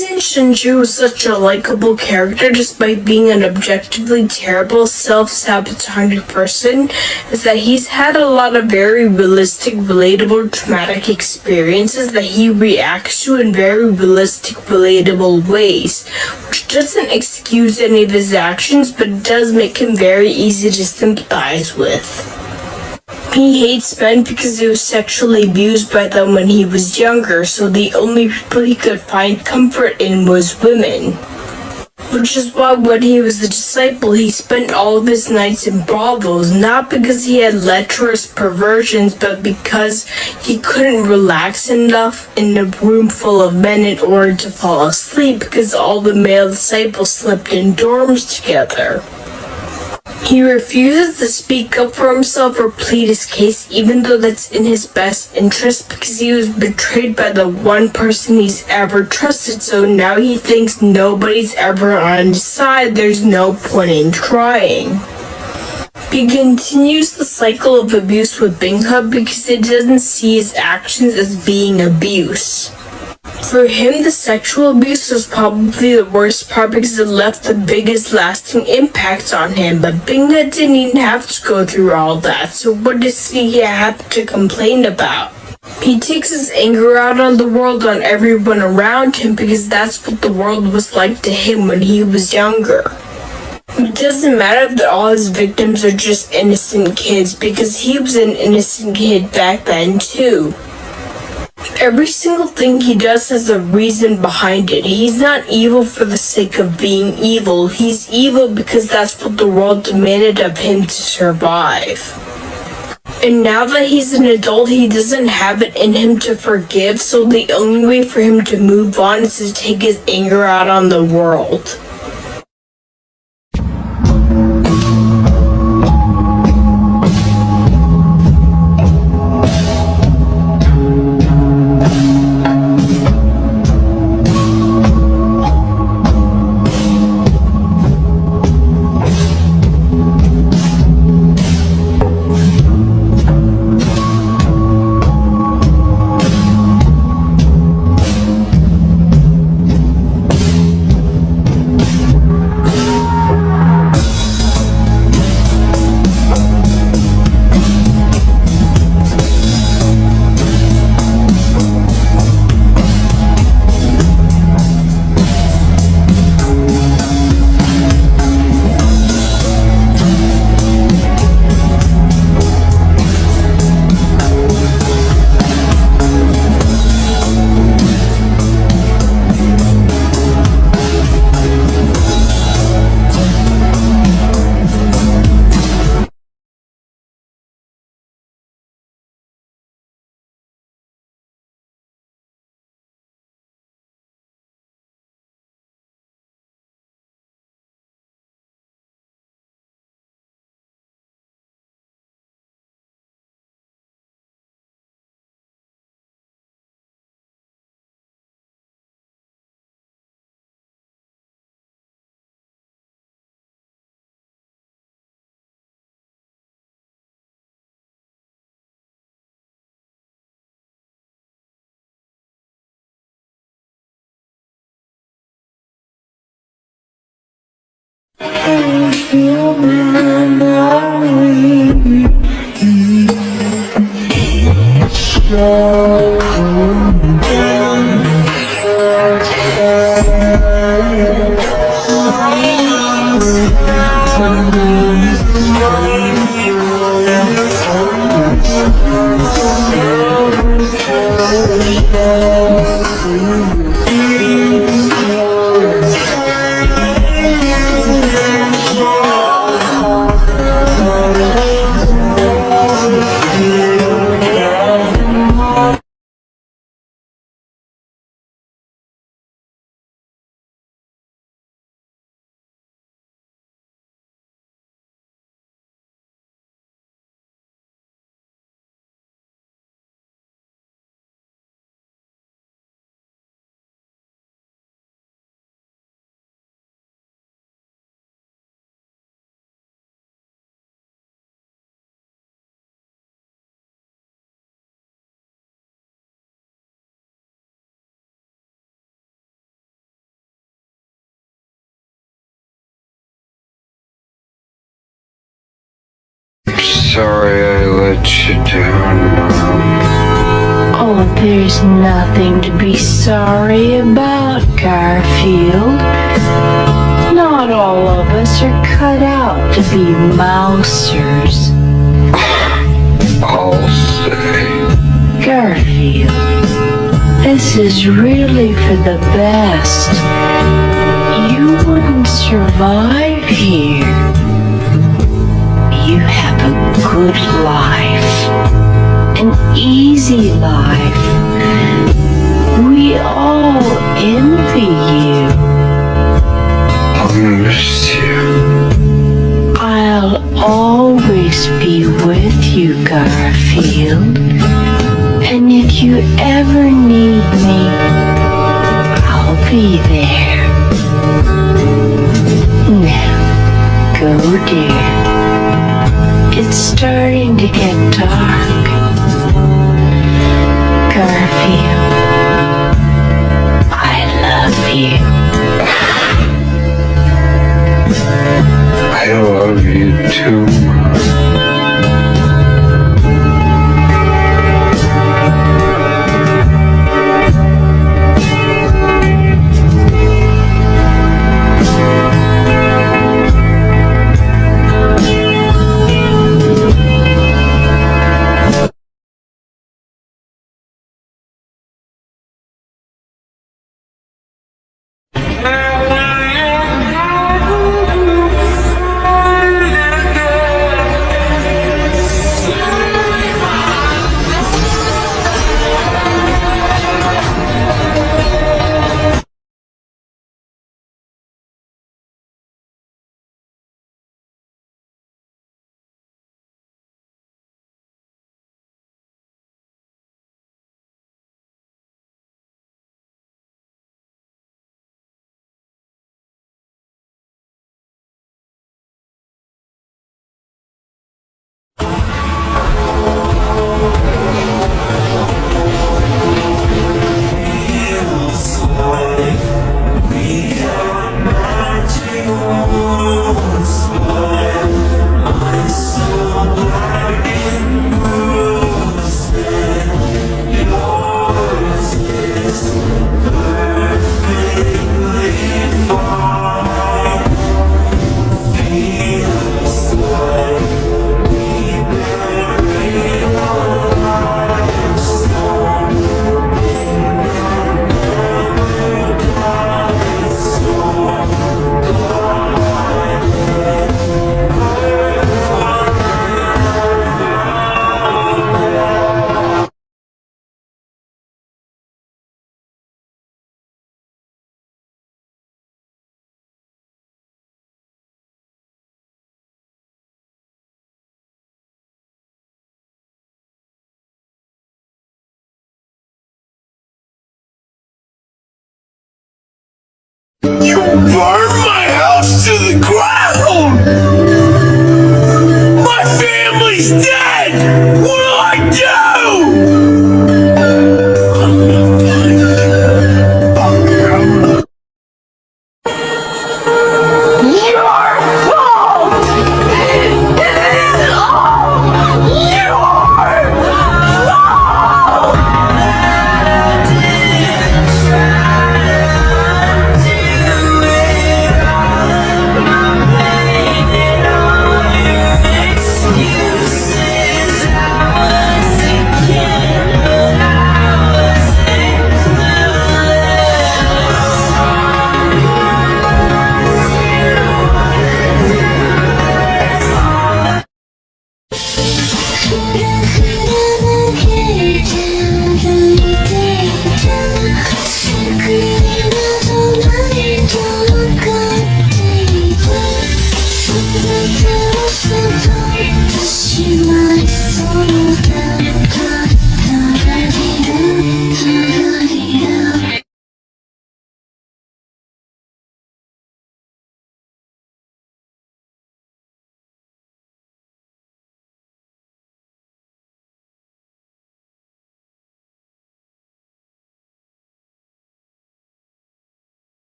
reason Qingqiu was such a likable character despite being an objectively terrible, self-sabotaging person is that he's had a lot of very realistic, relatable, traumatic experiences that he reacts to in very realistic, relatable ways, which doesn't excuse any of his actions but does make him very easy to sympathize with. He hates men because he was sexually abused by them when he was younger, so the only people he could find comfort in was women. Which is why when he was a disciple, he spent all of his nights in brothels, not because he had lecherous perversions, but because he couldn't relax enough in a room full of men in order to fall asleep, because all the male disciples slept in dorms together. He refuses to speak up for himself or plead his case, even though that's in his best interest, because he was betrayed by the one person he's ever trusted, so now he thinks nobody's ever on his side, there's no point in trying. He continues the cycle of abuse with Binghe because he doesn't see his actions as being abuse. For him, the sexual abuse was probably the worst part because it left the biggest lasting impact on him, but Binghe didn't even have to go through all that, so what does he have to complain about? He takes his anger out on the world, on everyone around him, because that's what the world was like to him when he was younger. It doesn't matter that all his victims are just innocent kids, because he was an innocent kid back then too. Every single thing he does has a reason behind it. He's not evil for the sake of being evil. He's evil because that's what the world demanded of him to survive. And now that he's an adult, he doesn't have it in him to forgive, so the only way for him to move on is to take his anger out on the world. sorry I let you down, Mom. Oh, there's nothing to be sorry about, Garfield. Not all of us are cut out to be mousers. I'll say. Garfield, this is really for the best. You wouldn't survive here. You have a good life, an easy life. We all envy you. I'll miss you. I'll always be with you, Garfield. And if you ever need me, I'll be there. Now, go, dear. It's starting to get dark. Garfield, I love you. I love you too, Mom.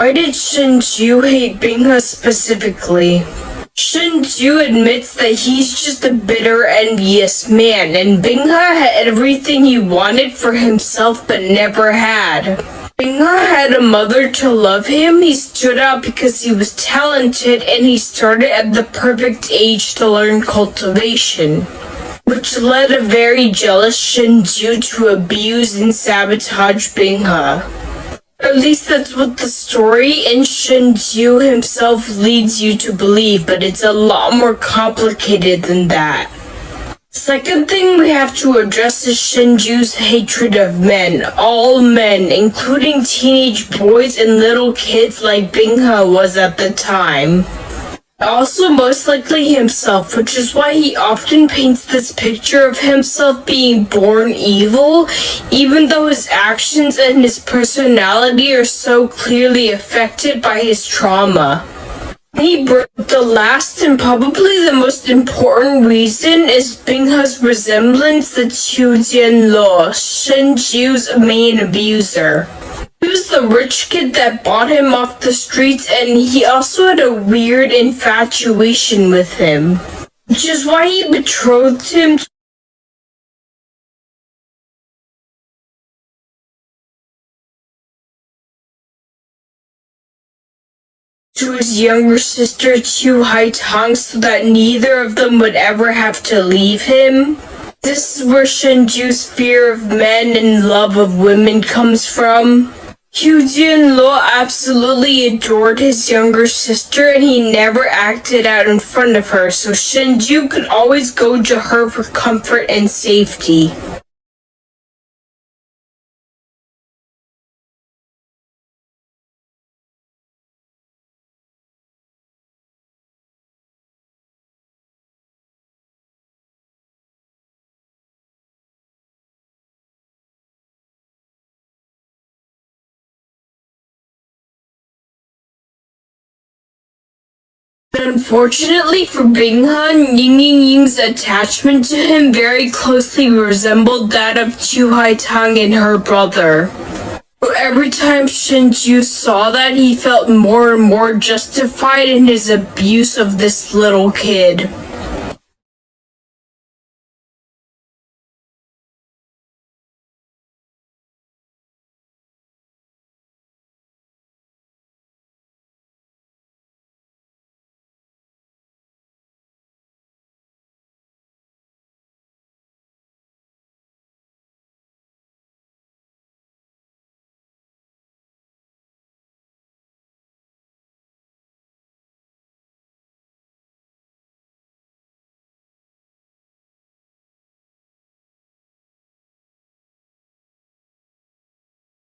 Why did Qingqiu hate Binghe specifically? Qingqiu admits that he's just a bitter, envious man, and Binghe had everything he wanted for himself but never had. Binghe had a mother to love him, he stood out because he was talented, and he started at the perfect age to learn cultivation, which led a very jealous Qingqiu to abuse and sabotage Binghe. At least that's what the story and Qingqiu himself leads you to believe, but it's a lot more complicated than that. Second thing we have to address is Qingqiu's hatred of men. All men, including teenage boys and little kids like Binghe was at the time. Also most likely himself, which is why he often paints this picture of himself being born evil, even though his actions and his personality are so clearly affected by his trauma. The last and probably the most important reason is Binghe's resemblance to Qiu Jianluo, Qingqiu's main abuser. He was the rich kid that bought him off the streets, and he also had a weird infatuation with him, which is why he betrothed him to his younger sister Chu Haitang so that neither of them would ever have to leave him. This is where Shenju's fear of men and love of women comes from. Hyujin Luo absolutely adored his younger sister and he never acted out in front of her, so Shenju could always go to her for comfort and safety. Unfortunately for Binghe, Ning Yingying's attachment to him very closely resembled that of Chu Haitang and her brother. So every time Shenju saw that, he felt more and more justified in his abuse of this little kid.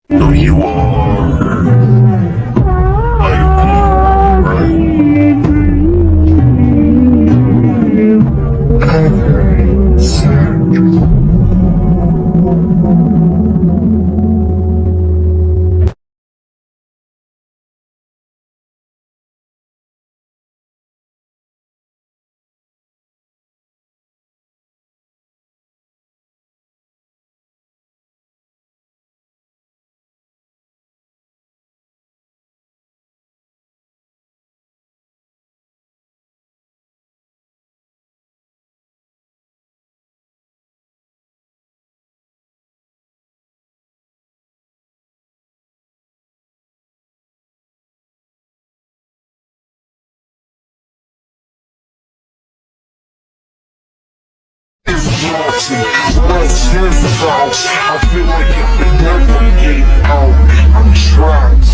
No, you are. I am right. Okay, so. I feel like I can never get out. I'm trapped.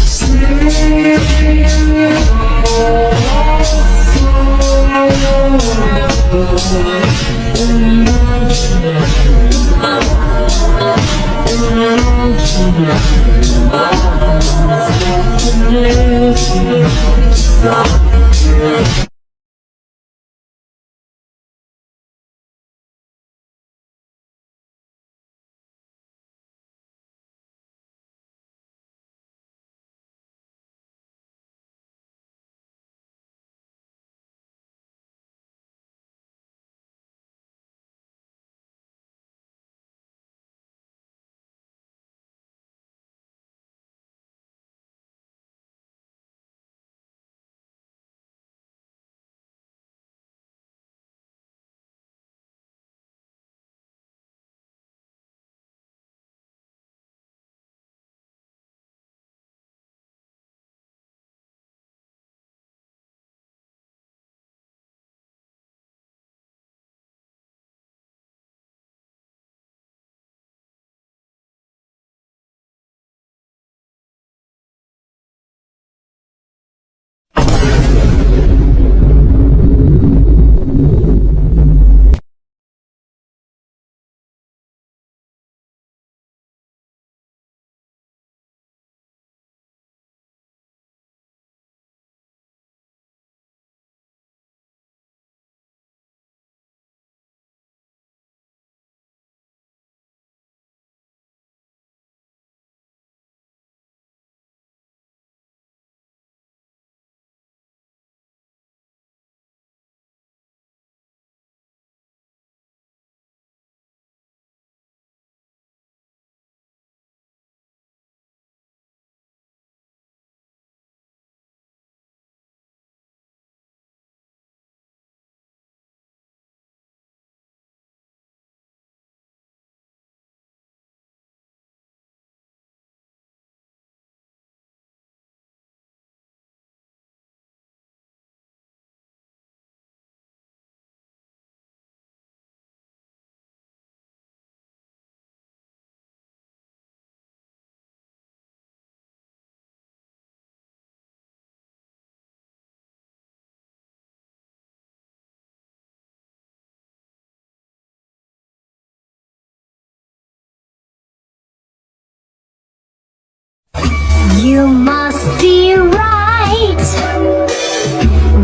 You must be right.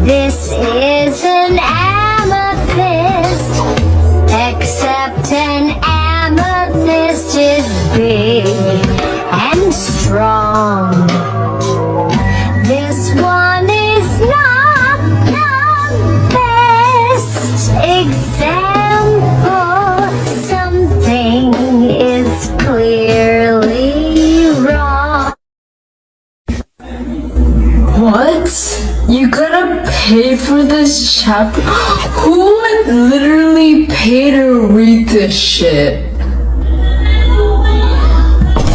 This is an amethyst, except an amethyst is big and strong. This one is not the best example. Something is clearly wrong. What? You gotta pay for this chapter? Who would literally pay to read this shit?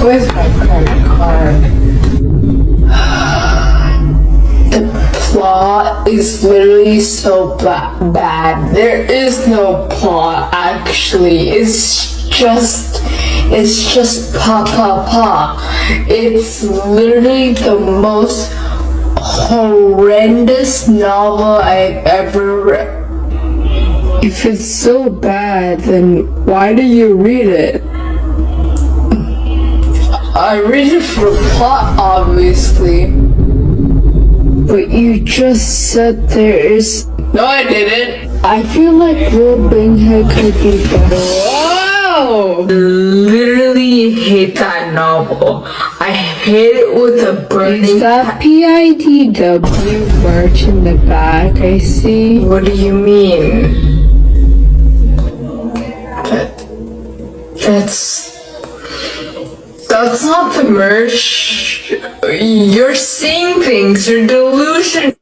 Where's my credit card? The plot is literally so bad. There is no plot actually. It's just pa pa pa. It's literally the most horrendous novel I've ever read. If it's so bad, then why do you read it? I read it for plot, obviously. But you just said there is... No, I didn't. I feel like Luo Binghe could be better. Whoa! Literally hate that novel. I hate it with a burning... Is that PIDW merch in the back, I see? What do you mean? That's not the merch. You're seeing things. You're delusional.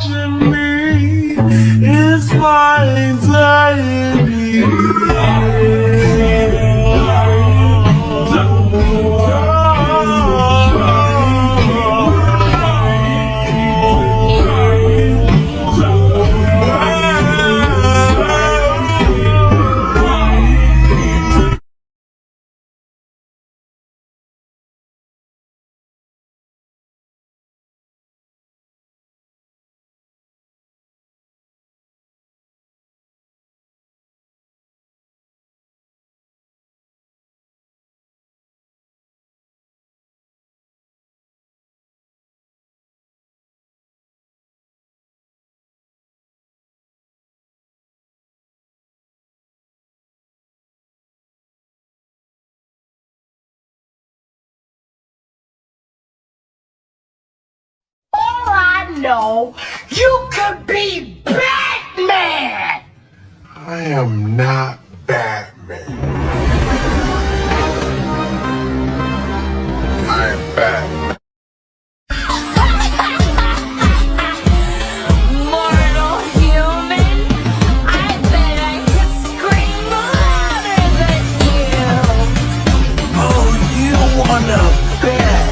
to me is my anxiety. No, you could be Batman! I am not Batman. I am Batman. Mortal human, I bet I could scream louder than you. Oh, you wanna bet?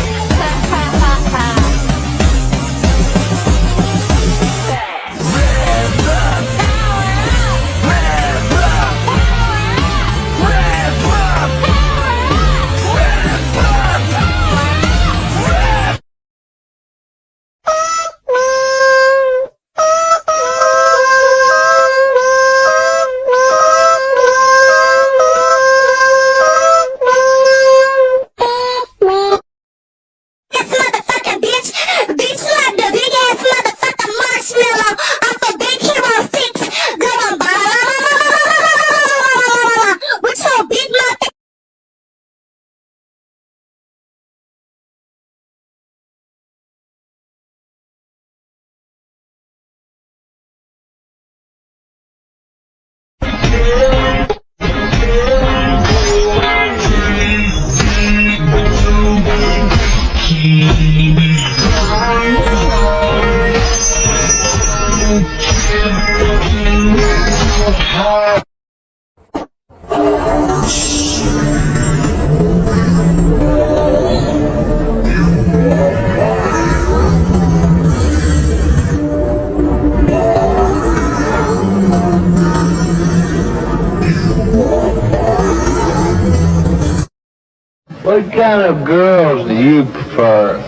What kind of girls do you prefer?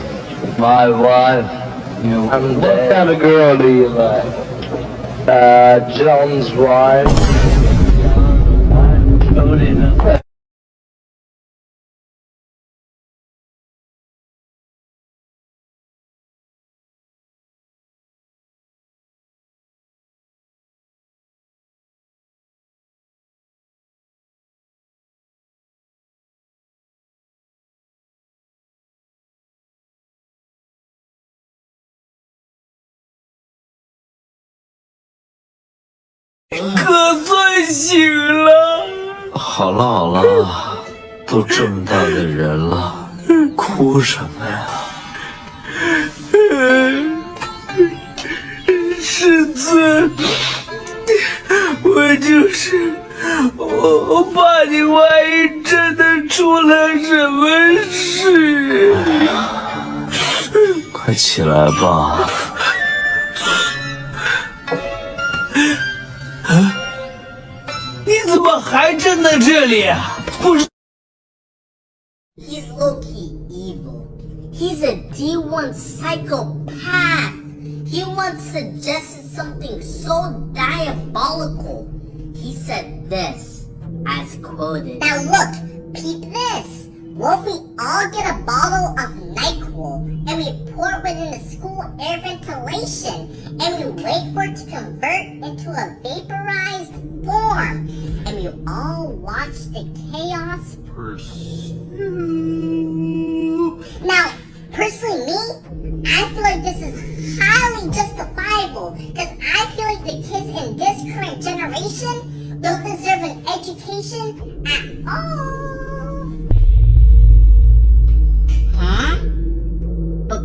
My wife. What kind of girl do you like? John's wife.可算醒了。好了好了，都这么大的人了，哭什么呀？师尊，我就是我怕你万一真的出了什么事。快起来吧。你怎么还站在这里啊？不是。 He's low-key evil. He's a D1 psychopath. He once suggested something so diabolical. He said this, as quoted. Now look, peep this. What if we all get a bottle of NyQuil and we pour it within the school air ventilation and we wait for it to convert into a vaporized form and we all watch the chaos pursue? Now, personally me, I feel like this is highly justifiable because I feel like the kids in this current generation don't deserve an education at all. Huh? But,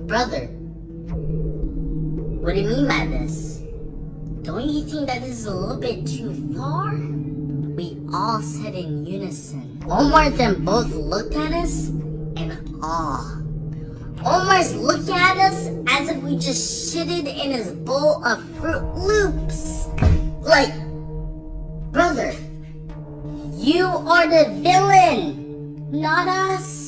brother, What do you mean by this? Don't you think that this is a little bit too far? We all said in unison. Omar then both looked at us in awe. Omar's looking at us as if we just shitted in his bowl of Fruit Loops. Like, brother, you are the villain, not us.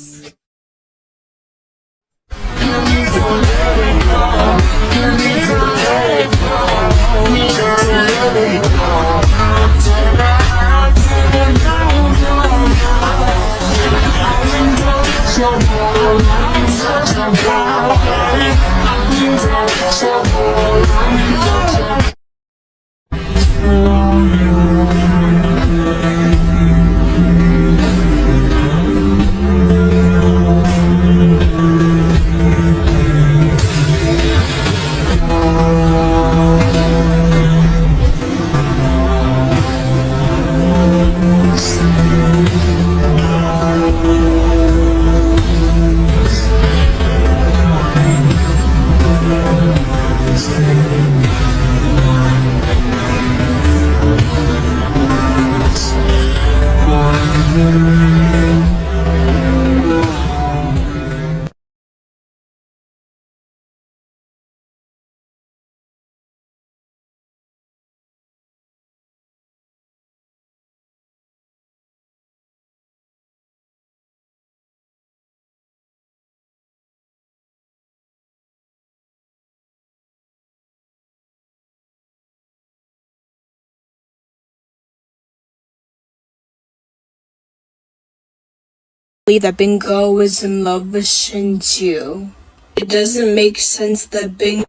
That Binghe was in love with Qingqiu. It doesn't make sense that Binghe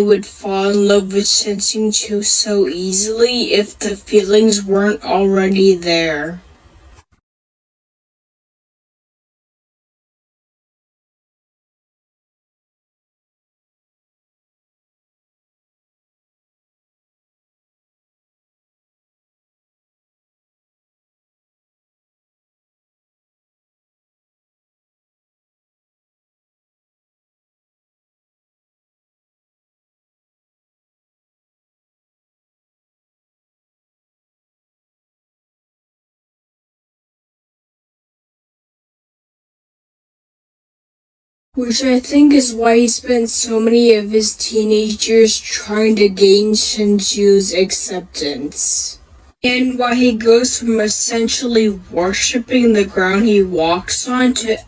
would fall in love with Qingqiu so easily if the feelings weren't already there. Which I think is why he spent so many of his teenage years trying to gain Qingqiu's acceptance. And why he goes from essentially worshipping the ground he walks on to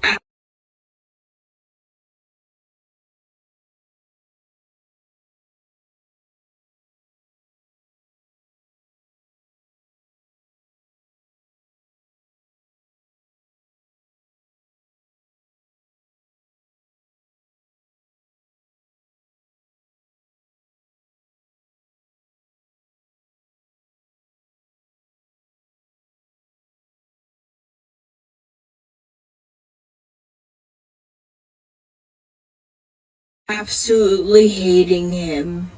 absolutely hating him,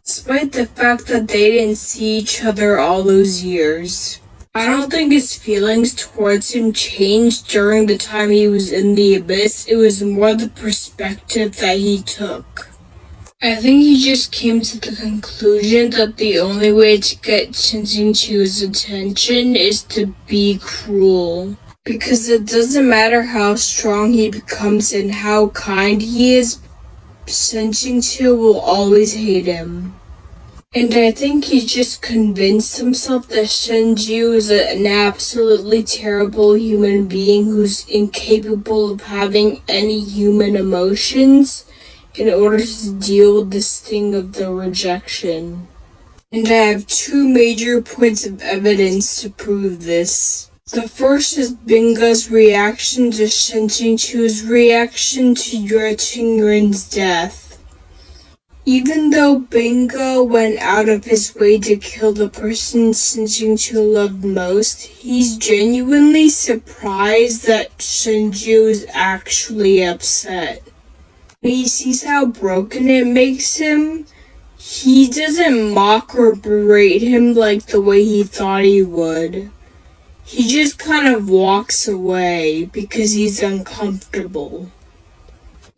despite the fact that they didn't see each other all those years. I don't think his feelings towards him changed during the time he was in the abyss. It was more the perspective that he took. I think he just came to the conclusion that the only way to get Qingqiu's attention is to be cruel. Because it doesn't matter how strong he becomes and how kind he is, Qingqiu will always hate him. And I think he just convinced himself that Qingqiu is an absolutely terrible human being who's incapable of having any human emotions in order to deal with the sting of the rejection. And I have two major points of evidence to prove this. The first is Binghe's reaction to Qingqiu's reaction to Yue Qingren's death. Even though Binghe went out of his way to kill the person Qingqiu loved most, he's genuinely surprised that Qingqiu is actually upset. When he sees how broken it makes him, He doesn't mock or berate him like the way he thought he would. He just kind of walks away because he's uncomfortable.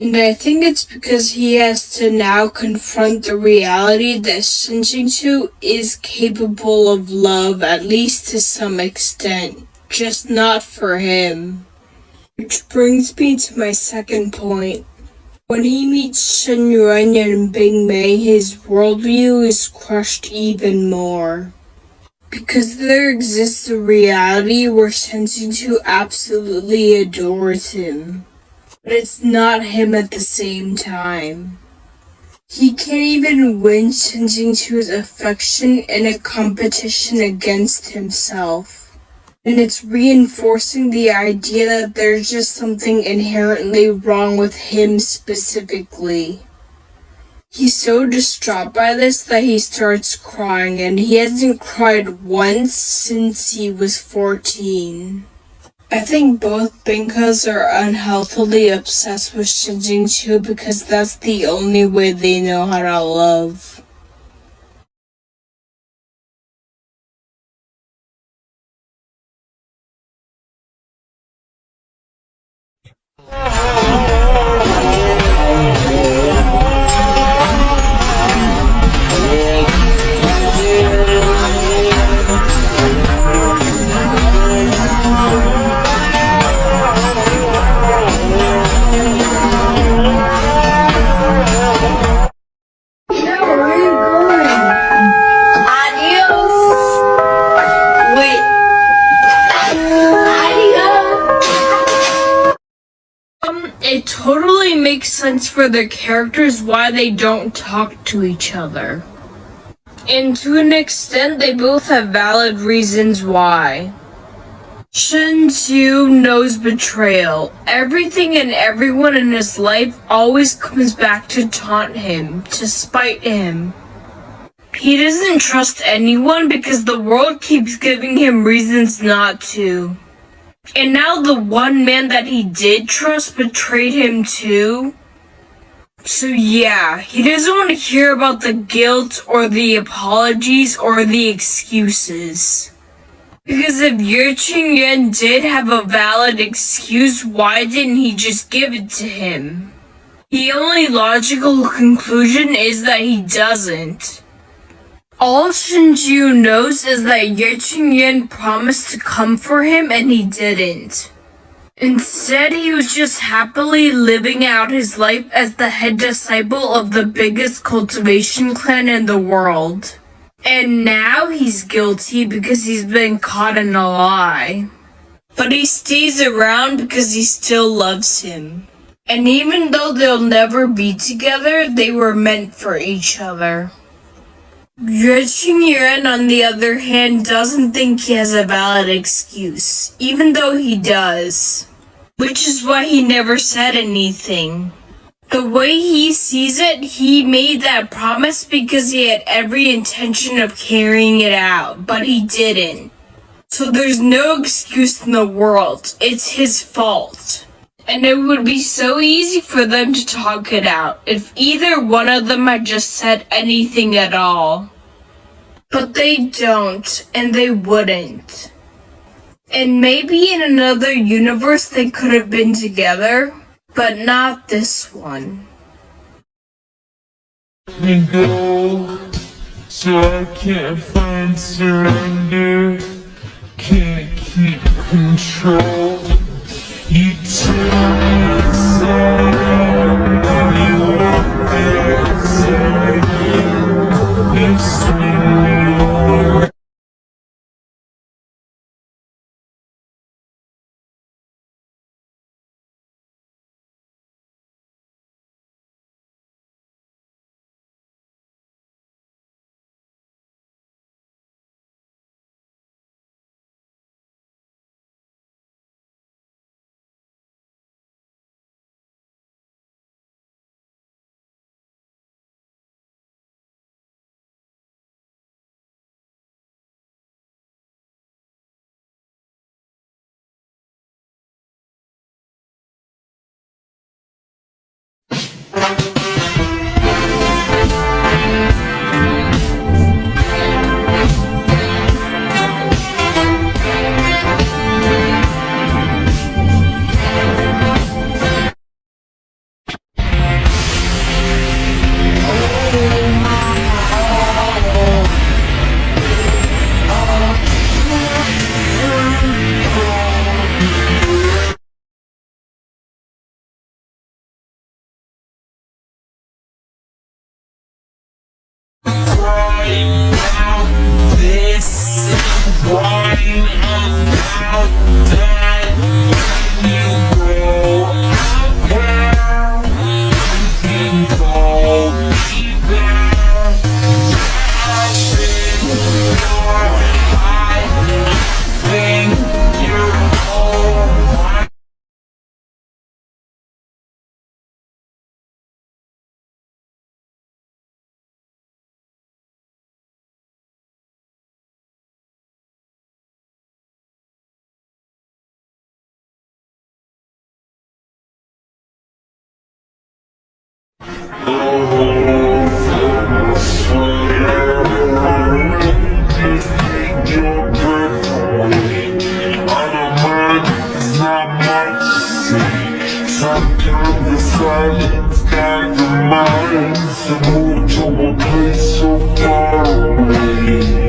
And I think it's because he has to now confront the reality that Shen Qingqiu is capable of love, at least to some extent, just not for him. Which brings me to my second point. When he meets Shen Yuan and Binghe, his worldview is crushed even more. Because there exists a reality where Shen Qingqiu absolutely adores him. But it's not him at the same time. He can't even win Shen Qingqiu's affection in a competition against himself. And it's reinforcing the idea that there's just something inherently wrong with him specifically. He's so distraught by this that he starts crying, and he hasn't cried once since he was 14. I think both Binghes are unhealthily obsessed with Shen Qingqiu because that's the only way they know how to love. It totally makes sense for their characters why they don't talk to each other. And to an extent, they both have valid reasons why. Shen Qingqiu knows betrayal. Everything and everyone in his life always comes back to taunt him, to spite him. He doesn't trust anyone because the world keeps giving him reasons not to. And now the one man that he did trust betrayed him too. So yeah, he doesn't want to hear about the guilt or the apologies or the excuses. Because if Ye Qingyuan did have a valid excuse, why didn't he just give it to him? The only logical conclusion is that he doesn't. All Shen Qingqiu knows is that Ye Qingyuan promised to come for him and he didn't. Instead, he was just happily living out his life as the head disciple of the biggest cultivation clan in the world. And now he's guilty because he's been caught in a lie. But he stays around because he still loves him. And even though they'll never be together, they were meant for each other. Ye Qingyuan, on the other hand, doesn't think he has a valid excuse, even though he does. Which is why he never said anything. The way he sees it, he made that promise because he had every intention of carrying it out, but he didn't. So there's no excuse in the world. It's his fault. And it would be so easy for them to talk it out if either one of them had just said anything at all. But they don't, and they wouldn't. And maybe in another universe they could have been together, but not this one. Me go, so I can't find surrender, can't keep control. You tell me inside, and you won't answer. You swing me over. Sometimes the silence guides the minds to move to a place so far away.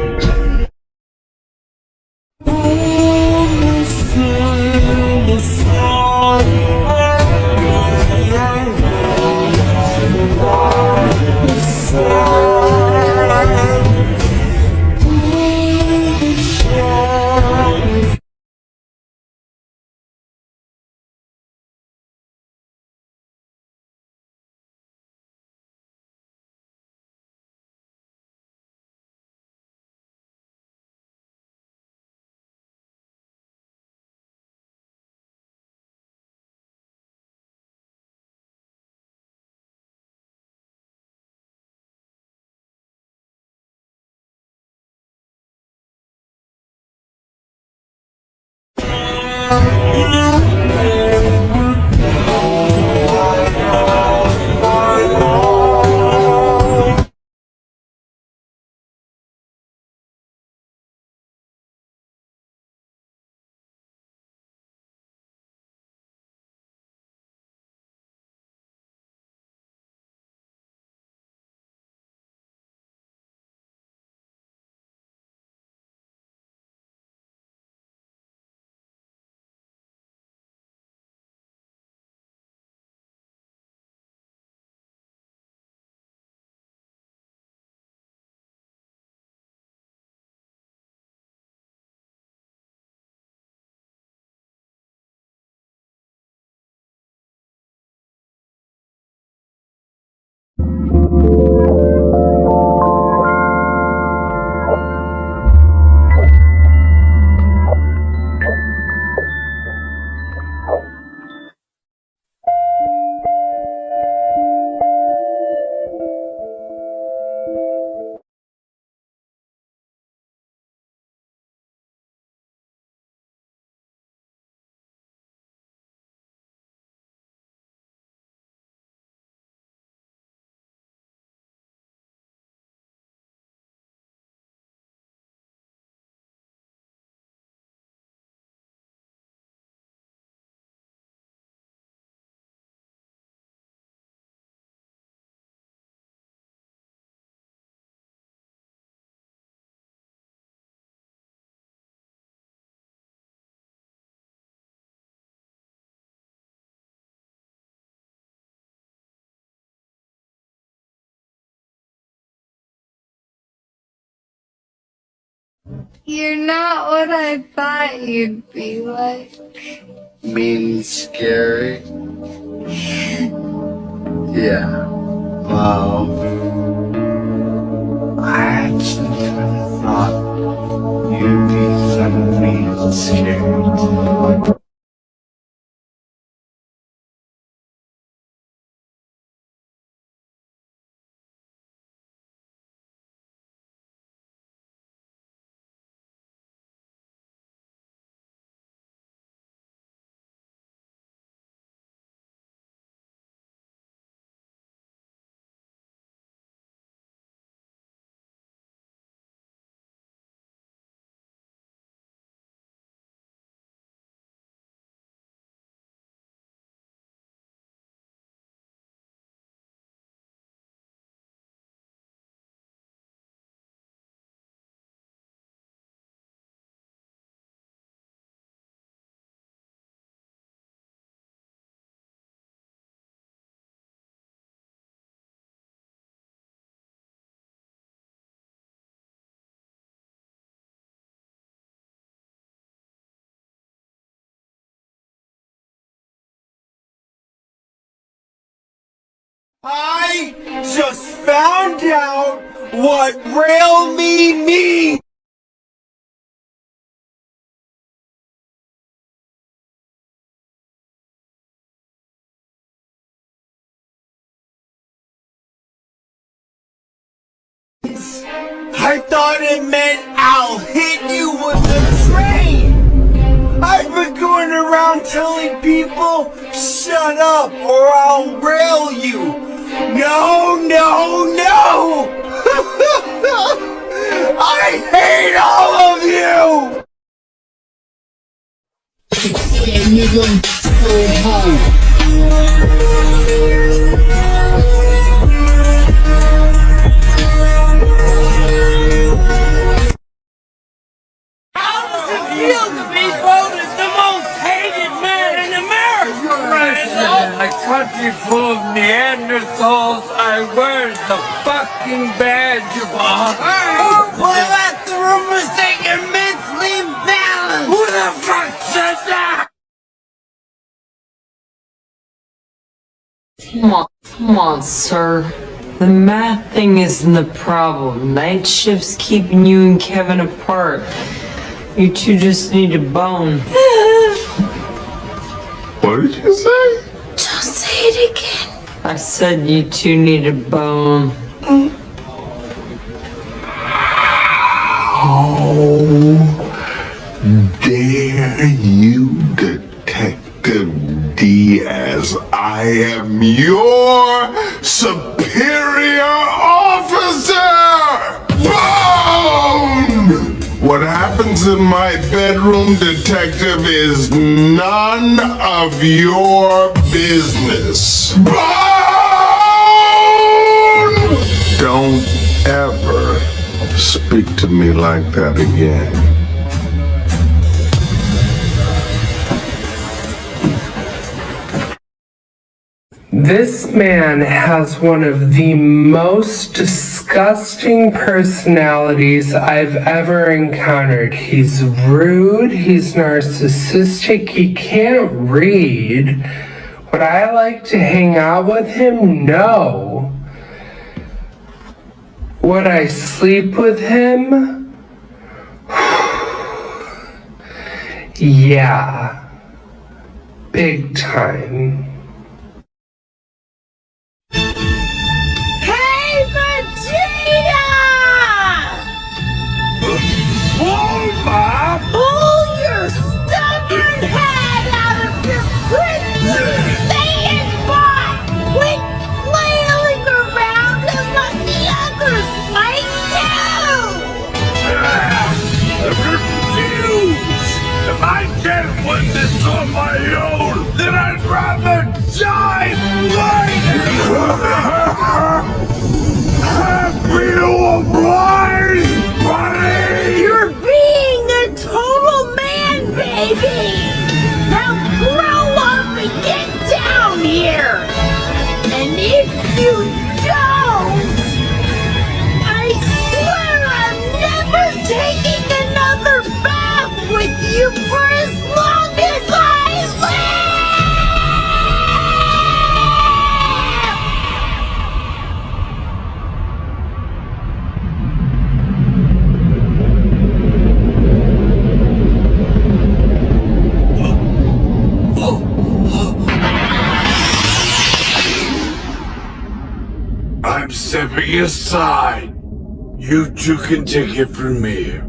You're not what I thought you'd be like. Mean scary? Yeah. Wow. I actually kind of thought you'd be funny and scary. I just found out what real me means! I thought it meant I'll hit you with a train! I've been going around telling people, shut up or I'll rail you! No, no, no! I hate all of you! A country full of Neanderthals, I wear the fucking badge of honor. What about the rumors that you're mentally balanced? Who the fuck said that? Come on, sir. The math thing isn't the problem. Night shift's keeping you and Kevin apart. You two just need a bone. What did you say? Don't say it again. I said you two need a bone. How dare you, Detective Diaz? I am your superior officer! Bone! What happens in my bedroom, detective, is none of your business. Bone! Don't ever speak to me like that again. This man has one of the most disgusting personalities I've ever encountered. He's rude, he's narcissistic, he can't read. Would I like to hang out with him? No. Would I sleep with him? Yeah. Big time. Pull your stubborn head out of your prison Satan box! Quit flailing around and let the others fight too! I'm confused. If I can't win this on my own, then I'd rather die have you oblige, buddy! You're being a total man, baby! Now grow up and get down here! And if you don't, I swear I'm never taking another bath with you for as long as I live! I'm stepping aside. You two can take it from here.